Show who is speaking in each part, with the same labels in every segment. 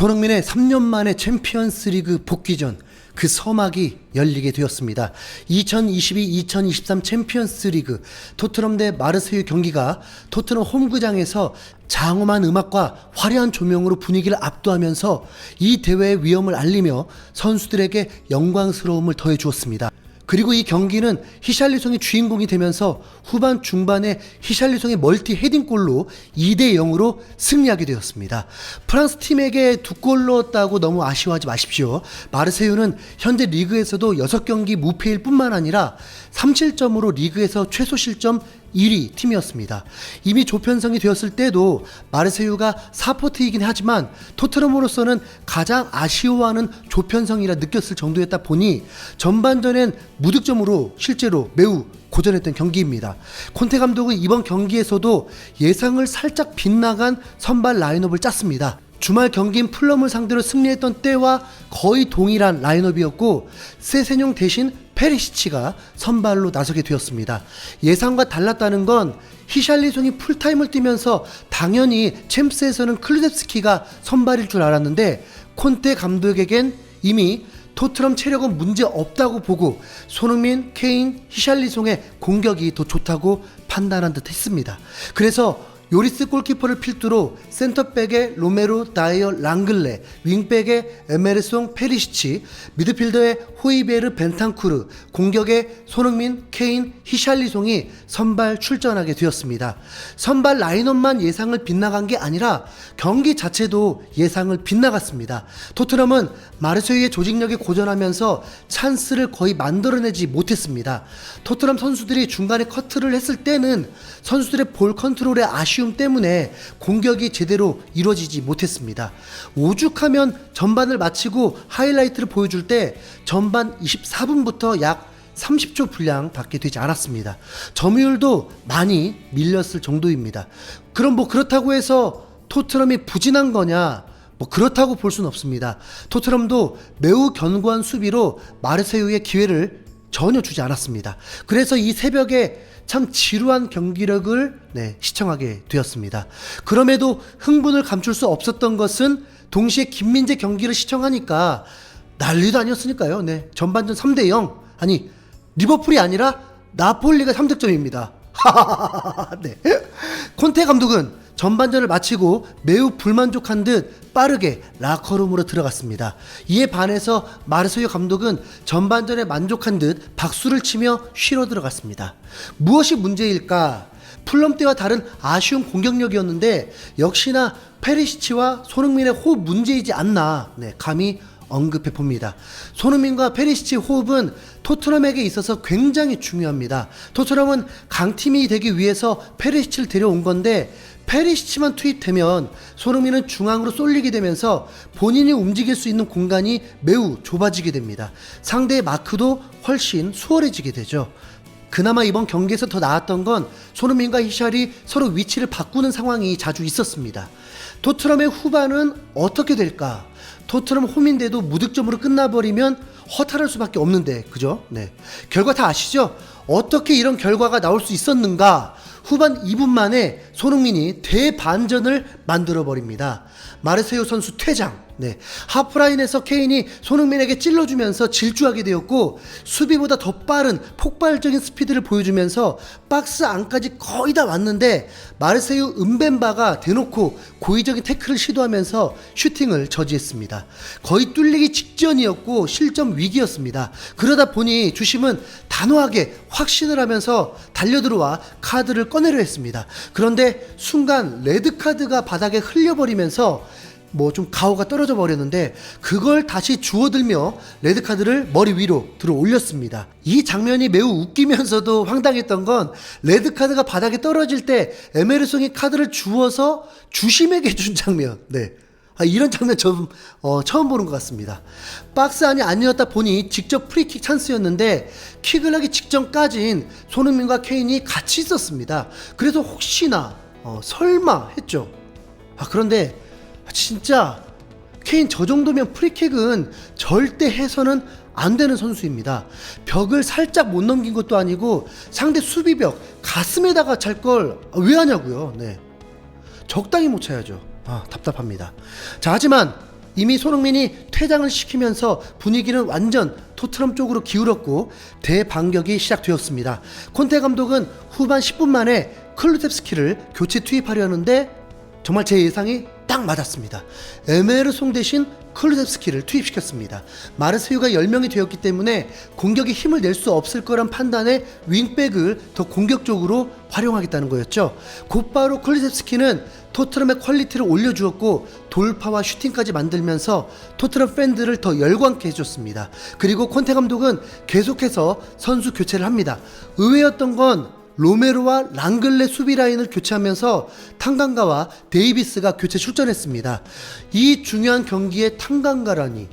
Speaker 1: 손흥민의 3년 만에 챔피언스리그 복귀전, 그 서막이 열리게 되었습니다. 2022-2023 챔피언스리그 토트넘 대 마르세유 경기가 토트넘 홈구장에서 장엄한 음악과 화려한 조명으로 분위기를 압도하면서 이 대회의 위험을 알리며 선수들에게 영광스러움을 더해 주었습니다. 그리고 이 경기는 히샬리송이 주인공이 되면서 후반 중반에 히샬리송의 멀티 헤딩골로 2대0으로 승리하게 되었습니다. 프랑스 팀에게 2골 넣었다고 너무 아쉬워하지 마십시오. 마르세유는 현재 리그에서도 6경기 무패일 뿐만 아니라 3실점으로 리그에서 최소 실점 1위 팀이었습니다. 이미 조편성이 되었을 때도 마르세유가 4포트이긴 하지만 토트넘으로서는 가장 아쉬워하는 조편성이라 느꼈을 정도였다 보니 전반전엔 무득점으로 실제로 매우 고전했던 경기입니다. 콘테 감독은 이번 경기에서도 예상을 살짝 빗나간 선발 라인업을 짰습니다. 주말 경기인 풀럼을 상대로 승리했던 때와 거의 동일한 라인업이었고 세세뇽 대신 페리시치가 선발로 나서게 되었습니다. 예상과 달랐다는 건 히샬리송이 풀타임을 뛰면서 당연히 챔스에서는 클루셉스키가 선발일 줄 알았는데 콘테 감독에겐 이미 토트넘 체력은 문제 없다고 보고 손흥민, 케인, 히샬리송의 공격이 더 좋다고 판단한 듯 했습니다. 그래서 요리스 골키퍼를 필두로 센터백의 로메로, 다이어, 랑글레, 윙백의 에메르송, 페리시치, 미드필더의 호이베르, 벤탄쿠르, 공격의 손흥민, 케인, 히샬리송이 선발 출전하게 되었습니다. 선발 라인업만 예상을 빗나간 게 아니라 경기 자체도 예상을 빗나갔습니다. 토트넘은 마르세유의 조직력이 고전하면서 찬스를 거의 만들어내지 못했습니다. 토트넘 선수들이 중간에 커트를 했을 때는 선수들의 볼 컨트롤에 아쉬움 때문에 공격이 제대로 이루어지지 못했습니다. 오죽하면 전반을 마치고 하이라이트를 보여줄 때 전반 24분부터 약 30초 분량 밖에 되지 않았습니다. 점유율도 많이 밀렸을 정도입니다. 그럼 그렇다고 해서 토트넘이 부진한 거냐? 그렇다고 볼 수는 없습니다. 토트넘도 매우 견고한 수비로 마르세유의 기회를 전혀 주지 않았습니다. 그래서 이 새벽에 참 지루한 경기력을 시청하게 되었습니다. 그럼에도 흥분을 감출 수 없었던 것은 동시에 김민재 경기를 시청하니까 난리도 아니었으니까요. 전반전 3대0, 아니 리버풀이 아니라 나폴리가 3득점입니다. 콘테 감독은 전반전을 마치고 매우 불만족한 듯 빠르게 라커룸으로 들어갔습니다. 이에 반해서 마르세유 감독은 전반전에 만족한 듯 박수를 치며 쉬러 들어갔습니다. 무엇이 문제일까? 풀럼 때와 다른 아쉬운 공격력이었는데 역시나 페리시치와 손흥민의 호흡 문제이지 않나 감히 언급해 봅니다. 손흥민과 페리시치의 호흡은 토트넘에게 있어서 굉장히 중요합니다. 토트넘은 강팀이 되기 위해서 페리시치를 데려온 건데 페리시치만 투입되면 손흥민은 중앙으로 쏠리게 되면서 본인이 움직일 수 있는 공간이 매우 좁아지게 됩니다. 상대의 마크도 훨씬 수월해지게 되죠. 그나마 이번 경기에서 더 나았던 건 손흥민과 히샬이 서로 위치를 바꾸는 상황이 자주 있었습니다. 토트넘의 후반은 어떻게 될까? 토트넘 홈인데도 무득점으로 끝나버리면 허탈할 수밖에 없는데, 그죠? 결과 다 아시죠? 어떻게 이런 결과가 나올 수 있었는가? 후반 2분 만에 손흥민이 대반전을 만들어버립니다. 마르세유 선수 퇴장. 하프라인에서 케인이 손흥민에게 찔러주면서 질주하게 되었고 수비보다 더 빠른 폭발적인 스피드를 보여주면서 박스 안까지 거의 다 왔는데 마르세유 은벤바가 대놓고 고의적인 태클을 시도하면서 슈팅을 저지했습니다. 거의 뚫리기 직전이었고 실점 위기였습니다. 그러다 보니 주심은 단호하게 확신을 하면서 달려들어와 카드를 꺼내려 했습니다. 그런데 순간 레드카드가 바닥에 흘려버리면서 좀 가오가 떨어져 버렸는데 그걸 다시 주워들며 레드카드를 머리 위로 들어 올렸습니다. 이 장면이 매우 웃기면서도 황당했던 건 레드카드가 바닥에 떨어질 때 에메르송이 카드를 주워서 주심에게 준 장면. 이런 장면 처음 보는 것 같습니다. 박스 안이 아니었다 보니 직접 프리킥 찬스였는데 킥을 하기 직전까진 손흥민과 케인이 같이 있었습니다. 그래서 혹시나 설마 했죠. 그런데 진짜 케인 저 정도면 프리킥은 절대 해서는 안 되는 선수입니다. 벽을 살짝 못 넘긴 것도 아니고 상대 수비벽 가슴에다가 찰 걸 왜 하냐고요. 적당히 못 차야죠. 답답합니다. 자, 하지만 이미 손흥민이 퇴장을 시키면서 분위기는 완전 토트넘 쪽으로 기울었고 대반격이 시작되었습니다. 콘테 감독은 후반 10분 만에 클루셉스키를 교체 투입하려 하는데 정말 제 예상이 딱 맞았습니다. 에메르송 대신 클루셉스키를 투입시켰습니다. 마르세유가 10명이 되었기 때문에 공격에 힘을 낼 수 없을 거란 판단에 윙백을 더 공격적으로 활용하겠다는 거였죠. 곧바로 클루셉스키는 토트넘의 퀄리티를 올려주었고 돌파와 슈팅까지 만들면서 토트넘 팬들을 더 열광케 해줬습니다. 그리고 콘테 감독은 계속해서 선수 교체를 합니다. 의외였던 건 로메로와 랑글레 수비 라인을 교체하면서 탕강가와 데이비스가 교체 출전했습니다. 이 중요한 경기에 탕강가라니.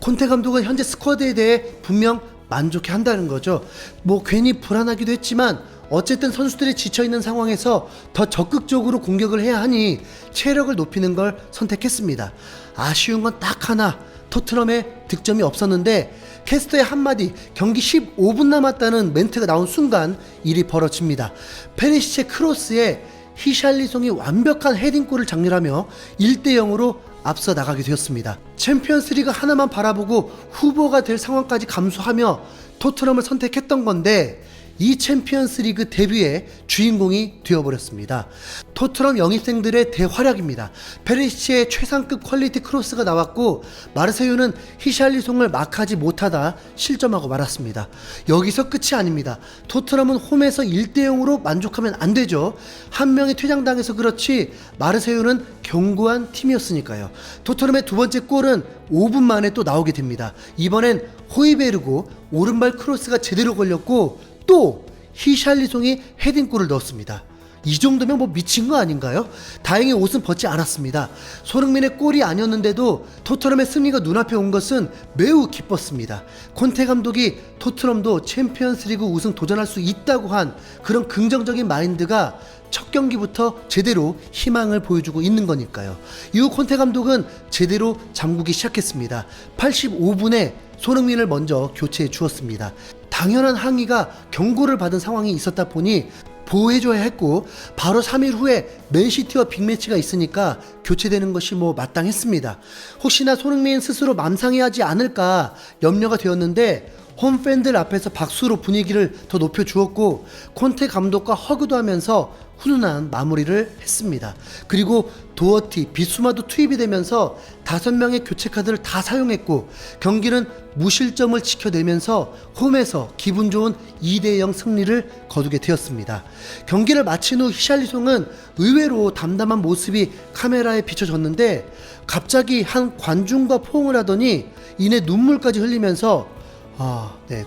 Speaker 1: 콘테 감독은 현재 스쿼드에 대해 분명 만족해 한다는 거죠. 뭐 괜히 불안하기도 했지만 어쨌든 선수들이 지쳐있는 상황에서 더 적극적으로 공격을 해야 하니 체력을 높이는 걸 선택했습니다. 아쉬운 건 딱 하나, 토트넘에 득점이 없었는데 캐스터의 한마디 경기 15분 남았다는 멘트가 나온 순간 일이 벌어집니다. 페리시치의 크로스에 히샬리송이 완벽한 헤딩골을 장렬하며 1대0으로 앞서 나가게 되었습니다. 챔피언스리그 하나만 바라보고 후보가 될 상황까지 감수하며 토트넘을 선택했던 건데 이 챔피언스리그 데뷔의 주인공이 되어버렸습니다. 토트넘 영입생들의 대활약입니다. 페리시치의 최상급 퀄리티 크로스가 나왔고 마르세유는 히샬리송을 막하지 못하다 실점하고 말았습니다. 여기서 끝이 아닙니다. 토트넘은 홈에서 1대0으로 만족하면 안 되죠. 한 명이 퇴장당해서 그렇지 마르세유는 견고한 팀이었으니까요. 토트넘의 두 번째 골은 5분 만에 또 나오게 됩니다. 이번엔 호이베르고 오른발 크로스가 제대로 걸렸고 또 히샬리송이 헤딩골을 넣었습니다. 이 정도면 뭐 미친 거 아닌가요? 다행히 옷은 벗지 않았습니다. 손흥민의 골이 아니었는데도 토트넘의 승리가 눈앞에 온 것은 매우 기뻤습니다. 콘테 감독이 토트넘도 챔피언스리그 우승 도전할 수 있다고 한 그런 긍정적인 마인드가 첫 경기부터 제대로 희망을 보여주고 있는 거니까요. 이후 콘테 감독은 제대로 잠그기 시작했습니다. 85분에 손흥민을 먼저 교체해 주었습니다. 당연한 항의가 경고를 받은 상황이 있었다 보니 보호해줘야 했고 바로 3일 후에 맨시티와 빅매치가 있으니까 교체되는 것이 뭐 마땅했습니다. 혹시나 손흥민 스스로 맘상해하지 않을까 염려가 되었는데 홈팬들 앞에서 박수로 분위기를 더 높여주었고 콘테 감독과 허그도 하면서 훈훈한 마무리를 했습니다. 그리고 도어티, 비수마도 투입이 되면서 5명의 교체 카드를 다 사용했고 경기는 무실점을 지켜내면서 홈에서 기분 좋은 2대0 승리를 거두게 되었습니다. 경기를 마친 후 히샬리송은 의외로 담담한 모습이 카메라에 비춰졌는데 갑자기 한 관중과 포옹을 하더니 이내 눈물까지 흘리면서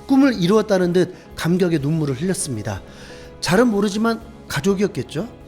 Speaker 1: 꿈을 이루었다는 듯 감격의 눈물을 흘렸습니다. 잘은 모르지만 가족이었겠죠?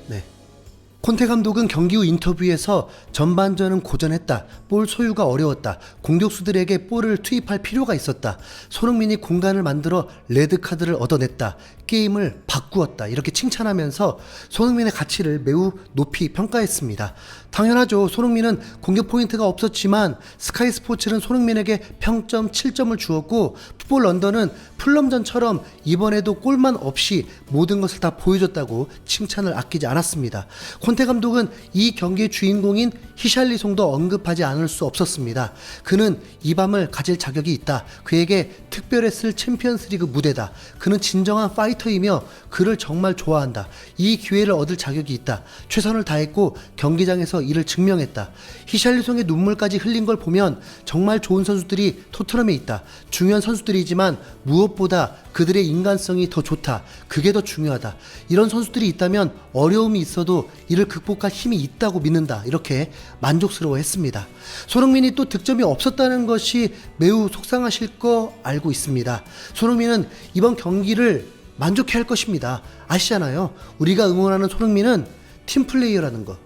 Speaker 1: 콘테 감독은 경기 후 인터뷰에서 전반전은 고전했다. 볼 소유가 어려웠다. 공격수들에게 볼을 투입할 필요가 있었다. 손흥민이 공간을 만들어 레드카드를 얻어냈다. 게임을 바꾸었다. 이렇게 칭찬하면서 손흥민의 가치를 매우 높이 평가했습니다. 당연하죠. 손흥민은 공격 포인트가 없었지만 스카이 스포츠는 손흥민에게 평점 7점을 주었고 풋볼 런던은 풀럼전처럼 이번에도 골만 없이 모든 것을 다 보여줬다고 칭찬을 아끼지 않았습니다. 콘테 감독은 이 경기의 주인공인 히샬리송도 언급하지 않을 수 없었습니다. 그는 이 밤을 가질 자격이 있다. 그에게 특별했을 챔피언스리그 무대다. 그는 진정한 파이터이며 그를 정말 좋아한다. 이 기회를 얻을 자격이 있다. 최선을 다했고 경기장에서 이를 증명했다. 히샬리송의 눈물까지 흘린 걸 보면 정말 좋은 선수들이 토트넘에 있다. 중요한 선수들이지만 무엇보다 그들의 인간성이 더 좋다. 그게 더 중요하다. 이런 선수들이 있다면 어려움이 있어도 이를 극복할 힘이 있다고 믿는다. 이렇게 만족스러워했습니다. 손흥민이 또 득점이 없었다는 것이 매우 속상하실 거 알고 있습니다. 손흥민은 이번 경기를 만족해야 할 것입니다. 아시잖아요. 우리가 응원하는 손흥민은 팀플레이어라는 거.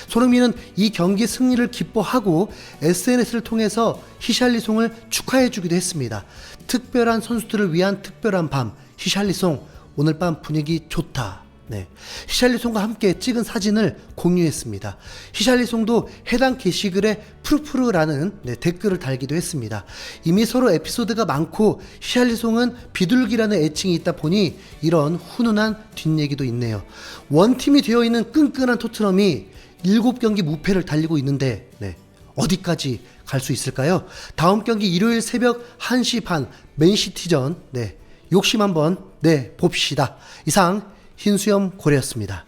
Speaker 1: 손흥민은 이 경기 승리를 기뻐하고 SNS를 통해서 히샬리송을 축하해주기도 했습니다. 특별한 선수들을 위한 특별한 밤. 히샬리송 오늘 밤 분위기 좋다. 히샬리송과 함께 찍은 사진을 공유했습니다. 히샬리송도 해당 게시글에 푸르푸르라는 댓글을 달기도 했습니다. 이미 서로 에피소드가 많고 히샬리송은 비둘기라는 애칭이 있다 보니 이런 훈훈한 뒷얘기도 있네요. 원팀이 되어 있는 끈끈한 토트넘이 7경기 무패를 달리고 있는데 어디까지 갈 수 있을까요? 다음 경기 일요일 새벽 1시 반 맨시티전 욕심 한번 봅시다. 이상 흰수염 고래였습니다.